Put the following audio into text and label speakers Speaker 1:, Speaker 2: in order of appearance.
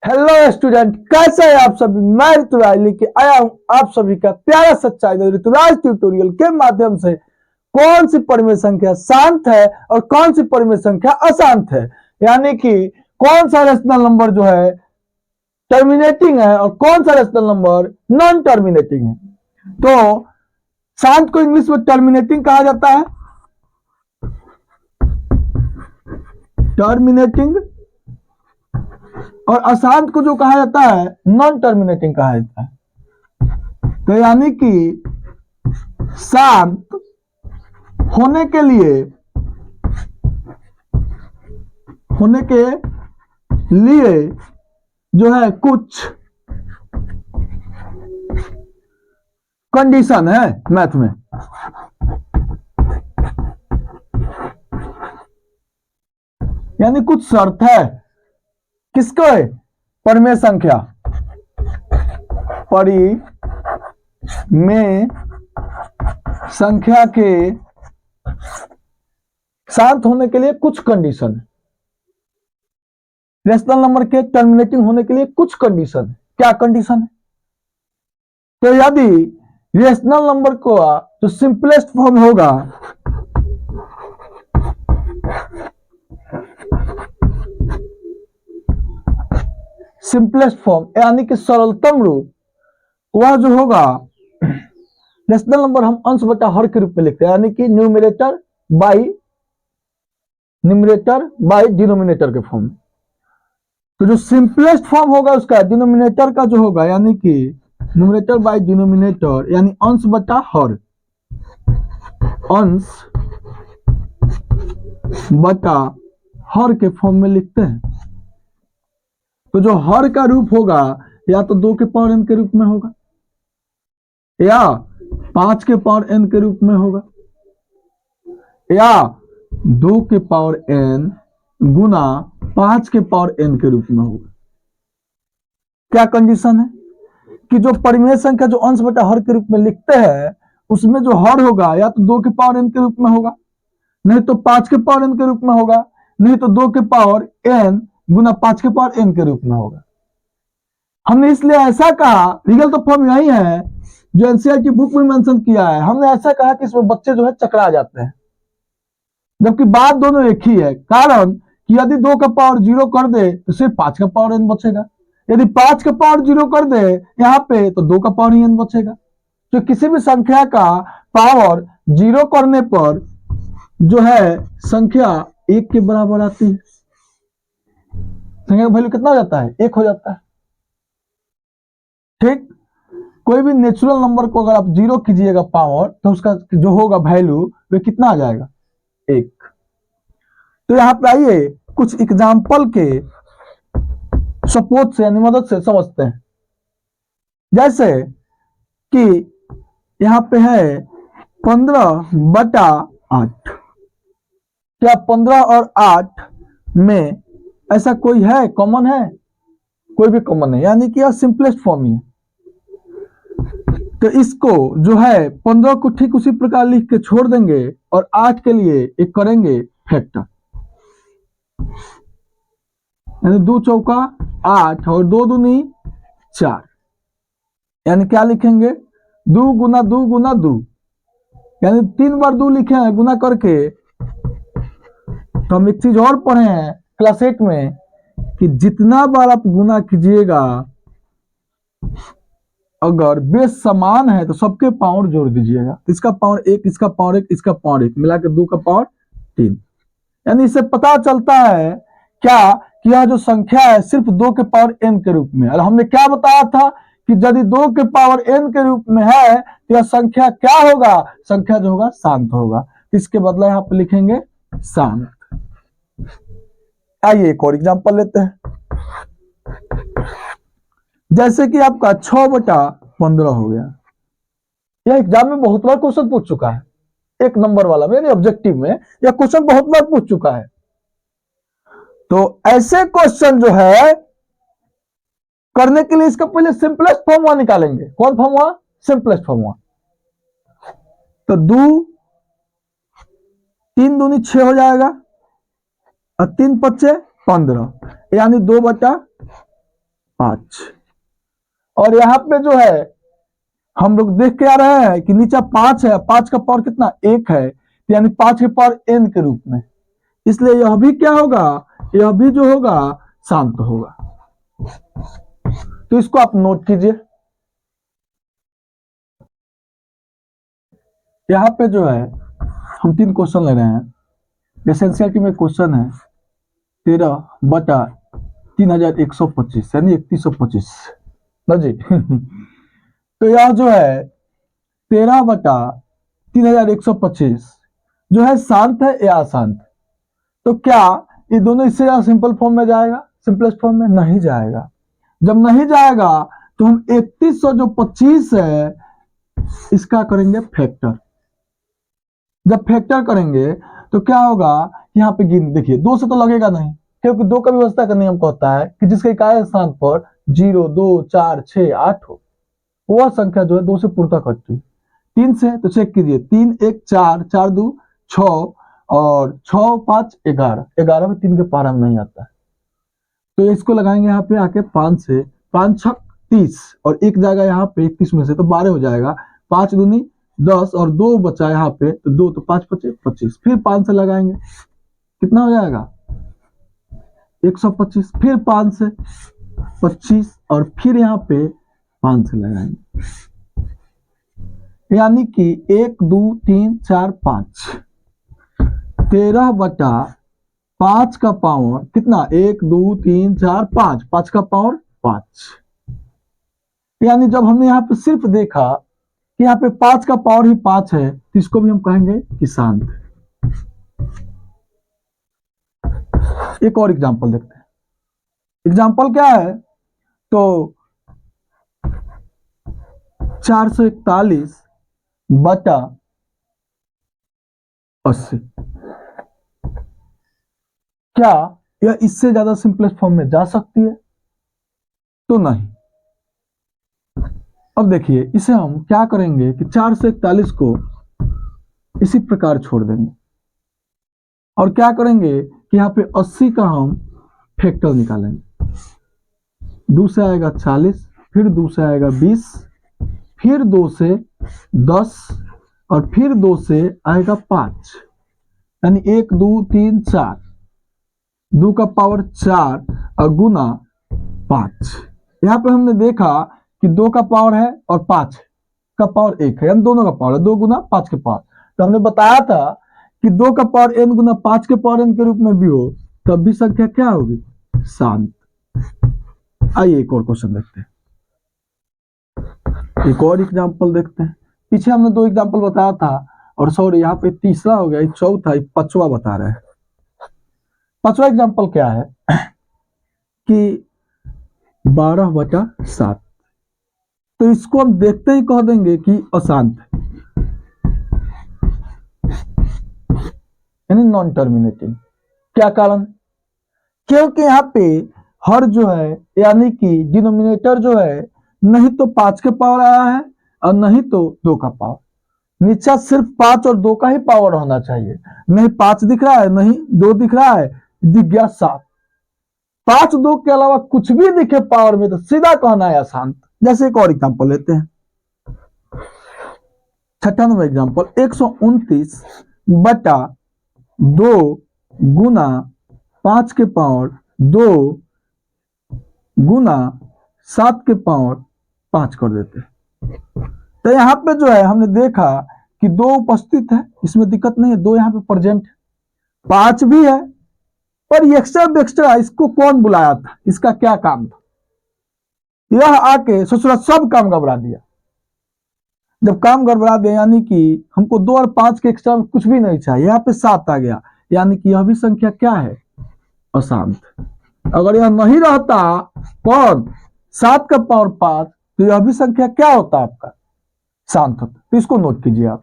Speaker 1: Hello student, कैसे हैं आप सभी। मैं ऋतुराज लेके आया हूं आप सभी का प्यारा सच्चाई ऋतुराज ट्यूटोरियल के माध्यम से कौन सी परिमेय संख्या शांत है और कौन सी परिमेय संख्या अशांत है, यानी कि कौन सा रेशनल नंबर जो है टर्मिनेटिंग है और कौन सा रेशनल नंबर नॉन टर्मिनेटिंग है। तो शांत को इंग्लिश में टर्मिनेटिंग कहा जाता है, टर्मिनेटिंग, और अशांत को जो कहा जाता है नॉन टर्मिनेटिंग कहा जाता है। तो यानी कि शांत होने के लिए जो है कुछ कंडीशन है मैथ में। यानी कुछ शर्त है, किसको है? परिमेय संख्या, परिमेय संख्या के शांत होने के लिए कुछ कंडीशन है। रेशनल नंबर के टर्मिनेटिंग होने के लिए कुछ कंडीशन है। क्या कंडीशन है? तो यदि रेशनल नंबर को जो सिंपलेस्ट फॉर्म होगा, सिंपलेस्ट फॉर्म यानी कि सरलतम रूप, वह जो होगा रेशनल नंबर हम अंश बटा हर के रूप में लिखते हैं, यानी कि न्यूमरेटर बाई डिनोमिनेटर के फॉर्म में। तो जो सिंपलेस्ट फॉर्म होगा उसका डिनोमिनेटर का जो होगा, यानी कि न्यूमरेटर बाई डिनोमिनेटर, यानी अंश बटा हर, अंश बटा हर के फॉर्म में लिखते हैं। तो जो हर का रूप होगा या तो 2 के पावर n के रूप में होगा या 5 के पावर n के रूप में होगा या 2 के पावर n गुना 5 के पावर n के रूप में होगा। क्या कंडीशन है कि जो परिमेय संख्या जो अंश बटा हर के रूप में लिखते हैं उसमें जो हर होगा या तो 2 के पावर n के रूप में होगा, नहीं तो 5 के पावर n के रूप में होगा, नहीं तो 2 के पावर n गुना 5 के पावर n के रूप में होगा। हमने इसलिए ऐसा कहा, रियल तो फॉर्म यही है जो एनसीईआरटी बुक में मेंशन किया है। हमने ऐसा कहा कि इसमें बच्चे जो है चकरा जाते हैं, जबकि बात दोनों एक ही है। कारण कि यदि 2 का पावर 0 कर दे तो सिर्फ 5 का पावर n बचेगा, यदि 5 का पावर 0 कर दे यहाँ पे तो 2 का पावर ही n बचेगा। तो किसी भी संख्या का पावर 0 करने पर जो है संख्या 1 के बराबर आती है। संख्या का वैल्यू कितना हो जाता है? 1 हो जाता है। ठीक, कोई भी नेचुरल नंबर को अगर आप 0 कीजिएगा पावर, तो उसका जो होगा वैल्यू वे कितना आ जाएगा? 1। तो यहां पे आइए कुछ एग्जाम्पल के सपोर्ट से यानी मदद से समझते हैं। जैसे कि यहां पे है 15/8। क्या 15 और 8 में ऐसा कोई है कॉमन है? कोई भी कॉमन नहीं, यानी कि यह सिंपलेस्ट फॉर्म ही है। तो इसको जो है 15 को ठीक उसी प्रकार लिख के छोड़ देंगे और 8 के लिए एक करेंगे फैक्टर, यानी 2 चौका 8 और 2 दूनी 4, यानी क्या लिखेंगे? 2 गुना 2 गुना 2, यानी 3 बार 2 लिखे हैं गुना करके। तो हम एक चीज और पढ़े हैं क्लास 8 में कि जितना बार आप गुना कीजिएगा, अगर बेस समान है तो सबके पावर जोड़ दीजिएगा। इसका पावर 1, इसका पावर 1, इसका पावर 1 मिला के 2 का पावर 3। यानी इससे पता चलता है क्या कि यह जो संख्या है सिर्फ 2 के पावर n के रूप में। और हमने क्या बताया था कि यदि 2 के पावर n के रूप में है तो यह संख्या क्या होगा? संख्या जो होगा शांत होगा। इसके बदला यहां पर लिखेंगे शांत। आइए एक और एग्जांपल लेते हैं। जैसे कि आपका 6/15 हो गया। यह एग्जाम में बहुत बार क्वेश्चन पूछ चुका है, 1 नंबर वाला में, ऑब्जेक्टिव में यह क्वेश्चन बहुत बार पूछ चुका है। तो ऐसे क्वेश्चन जो है करने के लिए इसका पहले सिंपलेस्ट फॉर्म निकालेंगे। कौन फॉर्म हुआ? सिंपलेस्ट फॉर्म हुआ। तो 3 दूनी 6 हो जाएगा और 3 5 15, यानी 2/15 5। और यहाँ पे जो है हम लोग देख के आ रहे हैं कि नीचे 5 है, 5 का पावर कितना 1 है, यानी 5 के पावर n के रूप में, इसलिए यह भी क्या होगा, यह भी जो होगा शांत होगा। तो इसको आप नोट कीजिए। यहाँ पे जो है हम 3 क्वेश्चन ले रहे हैं। एसएनसीईआरटी में क्वेश्चन है 13/3125 यानी 3125 ना जी। तो यह जो है 13/3125 जो है शांत है या अशांत। तो क्या ये दोनों इससे ज्यादा सिंपल फॉर्म में जाएगा, सिंपलेस्ट फॉर्म में नहीं जाएगा। जब नहीं जाएगा तो हम 31 और जो 25 है इसका करेंगे फैक्टर। जब फैक्टर करेंगे तो क्या होगा, यहाँ पे गिन देखिए 2 से तो लगेगा नहीं, क्योंकि 2 का व्यवस्था का नियम कहता है कि जिसके इकाई स्थान पर 0, 2, 4, 6, 8 हो वह संख्या जो है 2 से पूर्णतः कटती है। 3 से तो चेक कीजिए, 3 1 4, 4 2 6 और 6 5 11, 11 में 3 के पार हम नहीं आता है। तो इसको लगाएंगे यहाँ पे आके 5 से, 5 6 30 और एक जाएगा यहाँ पे 31 में से तो 12 हो जाएगा, 5 दूनी 10 और 2 बचा यहाँ पे तो 2 तो 5 5 25, फिर 5 से लगाएंगे कितना हो जाएगा 125, फिर 5 से 25 और फिर यहाँ पे 5 से लगाएंगे, यानी कि 1 2 3 4 5, 13/5 का पावर कितना 1 2 3 4 5, 5 का पावर 5। यानी जब हमने यहाँ पे सिर्फ देखा कि यहाँ पे 5 का पावर ही 5 है तो इसको भी हम कहेंगे कि शांत। एक और एग्जांपल देखते हैं। एग्जांपल क्या है, तो 441/80, क्या यह इससे ज्यादा सिंपलेस्ट फॉर्म में जा सकती है? तो नहीं। अब देखिए इसे हम क्या करेंगे कि 441 को इसी प्रकार छोड़ देंगे और क्या करेंगे कि यहाँ पे 80 का हम फैक्टर निकालेंगे। 2 से आएगा 40, फिर 2 से आएगा 20, फिर 2 से 10 और फिर 2 से आएगा 5, यानी 1 2 3 4, 2 का पावर 4 और गुना 5। यहाँ पे हमने देखा कि 2 का पावर है और 5 का पावर 1 है, यानी दोनों का पावर है 2 गुना 5 के पावर। तो हमने बताया था कि 2 का पावर n गुना 5 के पावर n के रूप में भी हो तब भी संख्या क्या होगी, शांत। आइए एक और क्वेश्चन देखते हैं, एक और एग्जांपल देखते हैं। पीछे हमने 2 एग्जांपल बताया था और सॉरी यहाँ पे तीसरा हो गया, चौथा 5वां बता रहे हैं। 5वां एग्जांपल क्या है कि 12/7, तो इसको हम देखते ही कह देंगे कि अशांत है, यानी नॉन टर्मिनेटिंग। क्या कारण, क्योंकि यहाँ पे हर जो है यानी कि डिनोमिनेटर जो है नहीं तो 5 के पावर आया है और नहीं तो 2 का पावर, नीचे सिर्फ 5 और 2 का ही पावर होना चाहिए। नहीं 5 दिख रहा है नहीं 2 दिख रहा है, दिख गया 7। 5 2 के अलावा कुछ भी दिखे पावर में तो सीधा कहना है अशांत। जैसे एक और एग्जांपल लेते हैं, 96वां एग्जांपल 129/2 गुना 5 के पावर 2 गुना 7 के पावर 5 कर देते हैं। तो यहाँ पे जो है हमने देखा कि 2 उपस्थित है, इसमें दिक्कत नहीं है, 2 यहाँ पे प्रेजेंट है, 5 भी है, पर एक्स्ट्रा इसको कौन बुलाया था, इसका क्या काम था, यह आके ससुरा सब काम गड़बड़ा दिया। जब काम गड़बड़ा दिया यानी कि हमको 2 और 5 के एक्स्ट्रा कुछ भी नहीं चाहिए, यहाँ पे 7 आ गया, यानी कि यह भी संख्या क्या है, अशांत। अगर यह नहीं रहता कौन 7 का पावर 5 तो यह भी संख्या क्या होता आपका, शांत होता। तो इसको नोट कीजिए आप।